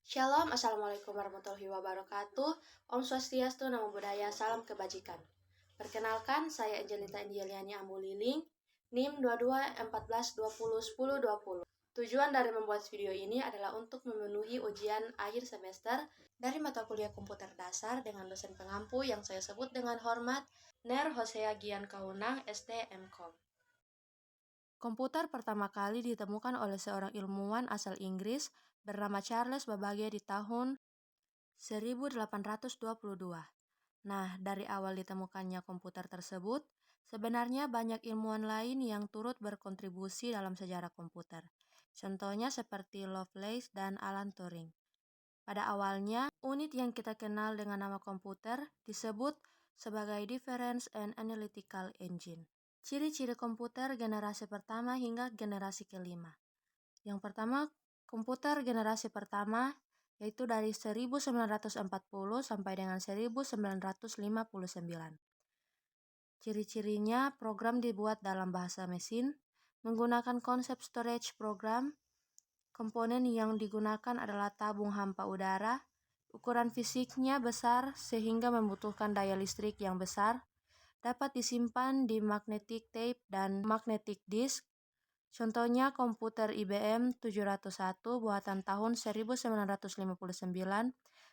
Shalom, Assalamualaikum warahmatullahi wabarakatuh. Om Swastiastu, Namo Buddhaya, Salam Kebajikan. Perkenalkan, saya Angelita Indialiani Ambuliling, NIM 2214201020. Tujuan dari membuat video ini adalah untuk memenuhi ujian akhir semester dari mata kuliah komputer dasar dengan dosen pengampu yang saya sebut dengan hormat Ner Hosea Gian Kaunang, STMCom. Komputer pertama kali ditemukan oleh seorang ilmuwan asal Inggris bernama Charles Babbage di tahun 1822. Nah, dari awal ditemukannya komputer tersebut, sebenarnya banyak ilmuwan lain yang turut berkontribusi dalam sejarah komputer. Contohnya seperti Lovelace dan Alan Turing. Pada awalnya, unit yang kita kenal dengan nama komputer disebut sebagai Difference and Analytical Engine. Ciri-ciri komputer generasi pertama hingga generasi kelima. Yang pertama, komputer generasi pertama yaitu dari 1940 sampai dengan 1959. Ciri-cirinya, program dibuat dalam bahasa mesin, menggunakan konsep storage program, komponen yang digunakan adalah tabung hampa udara, ukuran fisiknya besar sehingga membutuhkan daya listrik yang besar, dapat disimpan di magnetic tape dan magnetic disk. Contohnya komputer IBM 701 buatan tahun 1959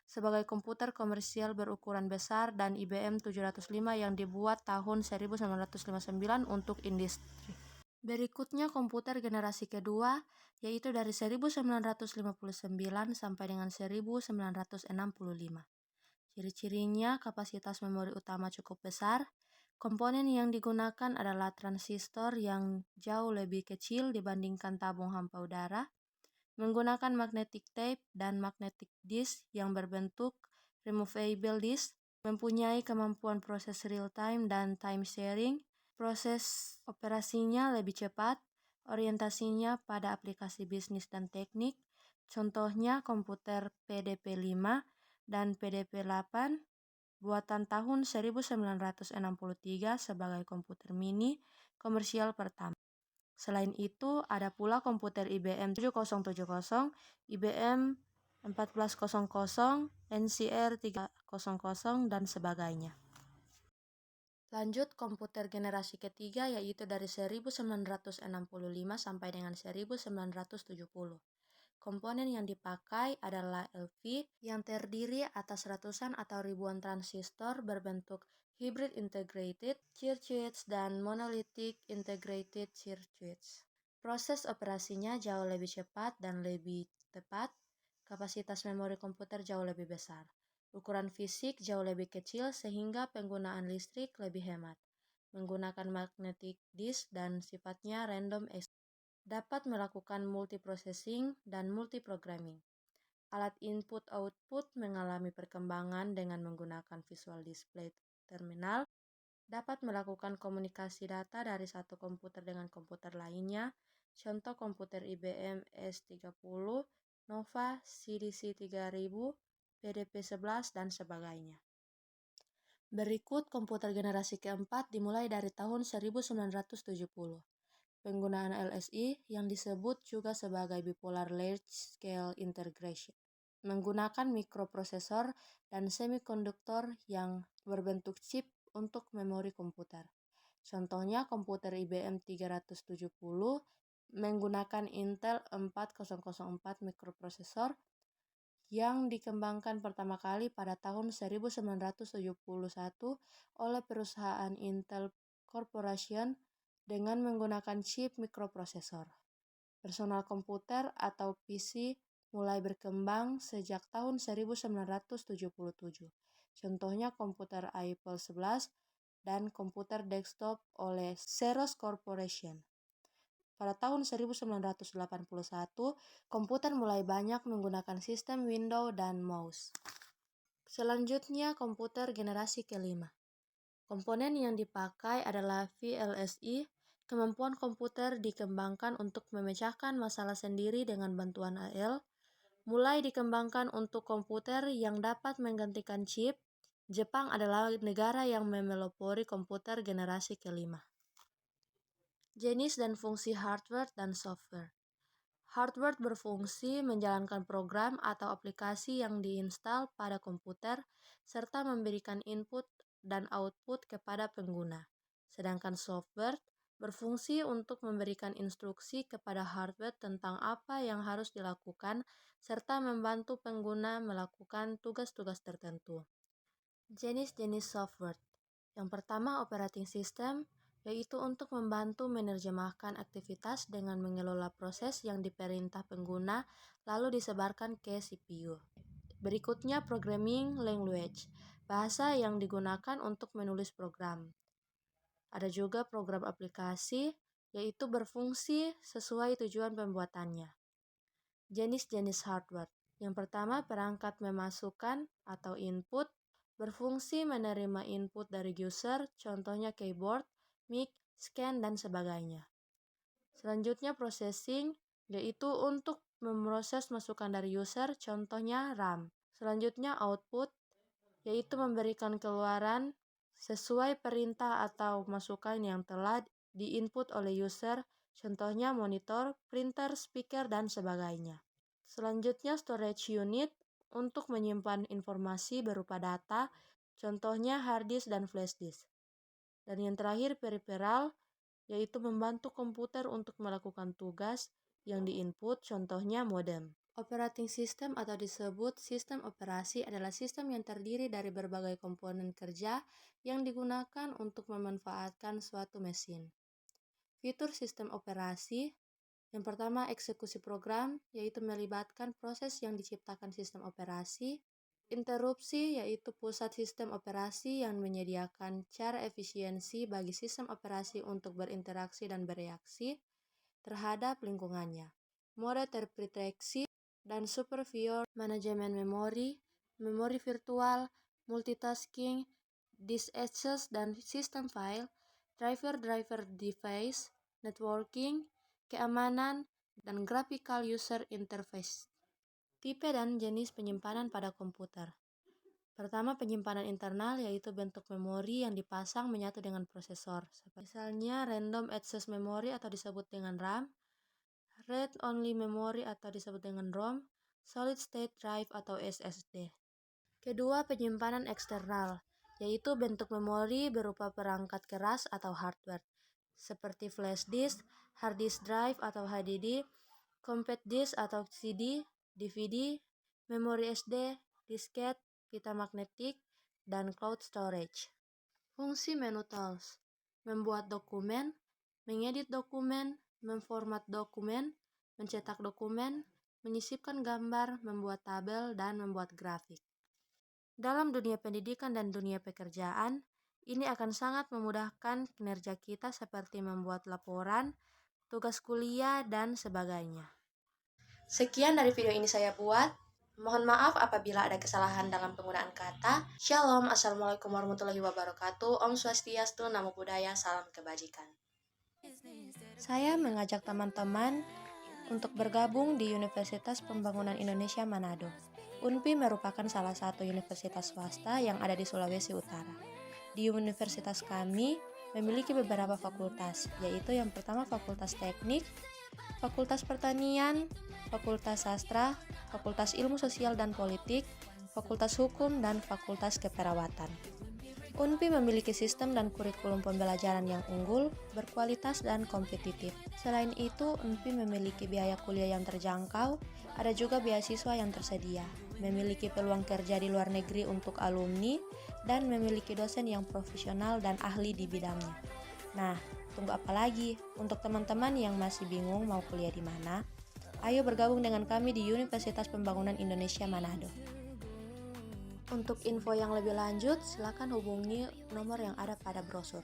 sebagai komputer komersial berukuran besar dan IBM 705 yang dibuat tahun 1959 untuk industri. Berikutnya komputer generasi kedua yaitu dari 1959 sampai dengan 1965. Ciri-cirinya kapasitas memori utama cukup besar. Komponen yang digunakan adalah transistor yang jauh lebih kecil dibandingkan tabung hampa udara, menggunakan magnetic tape dan magnetic disk yang berbentuk removable disk, mempunyai kemampuan proses real time dan time sharing, proses operasinya lebih cepat, orientasinya pada aplikasi bisnis dan teknik, contohnya komputer PDP-5 dan PDP-8 buatan tahun 1963 sebagai komputer mini komersial pertama. Selain itu, ada pula komputer IBM 7070, IBM 1400, NCR 300, dan sebagainya. Lanjut, komputer generasi ketiga yaitu dari 1965 sampai dengan 1970. Komponen yang dipakai adalah LV yang terdiri atas ratusan atau ribuan transistor berbentuk hybrid integrated circuits dan monolithic integrated circuits. Proses operasinya jauh lebih cepat dan lebih tepat. Kapasitas memori komputer jauh lebih besar. Ukuran fisik jauh lebih kecil sehingga penggunaan listrik lebih hemat. Menggunakan magnetic disk dan sifatnya random access. Dapat melakukan multiprocessing dan multiprogramming. Alat input-output mengalami perkembangan dengan menggunakan visual display terminal, dapat melakukan komunikasi data dari satu komputer dengan komputer lainnya, contoh komputer IBM S30, Nova, CDC 3000, PDP-11, dan sebagainya. Berikut komputer generasi keempat dimulai dari tahun 1970. Penggunaan LSI yang disebut juga sebagai Bipolar Large Scale Integration, menggunakan mikroprosesor dan semikonduktor yang berbentuk chip untuk memori komputer. Contohnya komputer IBM 370 menggunakan Intel 4004 mikroprosesor yang dikembangkan pertama kali pada tahun 1971 oleh perusahaan Intel Corporation dengan menggunakan chip mikroprosesor. Personal komputer atau PC mulai berkembang sejak tahun 1977. Contohnya komputer Apple 11 dan komputer desktop oleh Xerox Corporation. Pada tahun 1981, komputer mulai banyak menggunakan sistem Windows dan mouse. Selanjutnya, komputer generasi kelima. Komponen yang dipakai adalah VLSI. Kemampuan komputer dikembangkan untuk memecahkan masalah sendiri dengan bantuan AL. Mulai dikembangkan untuk komputer yang dapat menggantikan chip. Jepang adalah negara yang memelopori komputer generasi kelima. Jenis dan fungsi hardware dan software. Hardware berfungsi menjalankan program atau aplikasi yang diinstal pada komputer serta memberikan input dan output kepada pengguna. Sedangkan software berfungsi untuk memberikan instruksi kepada hardware tentang apa yang harus dilakukan serta membantu pengguna melakukan tugas-tugas tertentu. Jenis-jenis software. Yang pertama, operating system, yaitu untuk membantu menerjemahkan aktivitas dengan mengelola proses yang diperintah pengguna lalu disebarkan ke CPU. Berikutnya, programming language, bahasa yang digunakan untuk menulis program. Ada juga program aplikasi, yaitu berfungsi sesuai tujuan pembuatannya. Jenis-jenis hardware. Yang pertama, perangkat memasukkan atau input, berfungsi menerima input dari user, contohnya keyboard, mic, scan, dan sebagainya. Selanjutnya processing, yaitu untuk memproses masukan dari user, contohnya RAM. Selanjutnya output, yaitu memberikan keluaran sesuai perintah atau masukan yang telah diinput oleh user, contohnya monitor, printer, speaker, dan sebagainya. Selanjutnya storage unit untuk menyimpan informasi berupa data, contohnya hard disk dan flash disk. Dan yang terakhir peripheral, yaitu membantu komputer untuk melakukan tugas yang diinput, contohnya modem. Operating system atau disebut sistem operasi adalah sistem yang terdiri dari berbagai komponen kerja yang digunakan untuk memanfaatkan suatu mesin. Fitur sistem operasi. Yang pertama, eksekusi program, yaitu melibatkan proses yang diciptakan sistem operasi. Interupsi, yaitu pusat sistem operasi yang menyediakan cara efisiensi bagi sistem operasi untuk berinteraksi dan bereaksi terhadap lingkungannya. Mode terdeteksi dan supervisor, manajemen memori, memori virtual, multitasking, disk access dan sistem file, driver device, networking, keamanan, dan graphical user interface. Tipe dan jenis penyimpanan pada komputer. Pertama, penyimpanan internal, yaitu bentuk memori yang dipasang menyatu dengan prosesor. Misalnya random access memory atau disebut dengan RAM, read-only memory atau disebut dengan ROM, solid state drive atau SSD. Kedua, penyimpanan eksternal, yaitu bentuk memori berupa perangkat keras atau hardware, seperti flash disk, hard disk drive atau HDD, compact disk atau CD, DVD, memori SD, disket, pita magnetik, dan cloud storage. Fungsi menu tools, membuat dokumen, mengedit dokumen, memformat dokumen, mencetak dokumen, menyisipkan gambar, membuat tabel, dan membuat grafik. Dalam dunia pendidikan dan dunia pekerjaan, ini akan sangat memudahkan kinerja kita seperti membuat laporan, tugas kuliah, dan sebagainya. Sekian dari video ini saya buat. Mohon maaf apabila ada kesalahan dalam penggunaan kata. Shalom, Assalamualaikum warahmatullahi wabarakatuh. Om Swastiastu, Namo Buddhaya, salam kebajikan. Saya mengajak teman-teman untuk bergabung di Universitas Pembangunan Indonesia Manado. UNPI merupakan salah satu universitas swasta yang ada di Sulawesi Utara. Di universitas kami memiliki beberapa fakultas, yaitu yang pertama Fakultas Teknik, Fakultas Pertanian, Fakultas Sastra, Fakultas Ilmu Sosial dan Politik, Fakultas Hukum, dan Fakultas Keperawatan. UNPI memiliki sistem dan kurikulum pembelajaran yang unggul, berkualitas, dan kompetitif. Selain itu, UNPI memiliki biaya kuliah yang terjangkau, ada juga beasiswa yang tersedia, memiliki peluang kerja di luar negeri untuk alumni, dan memiliki dosen yang profesional dan ahli di bidangnya. Nah, tunggu apa lagi? Untuk teman-teman yang masih bingung mau kuliah di mana, ayo bergabung dengan kami di Universitas Pembangunan Indonesia Manado. Untuk info yang lebih lanjut, silakan hubungi nomor yang ada pada brosur.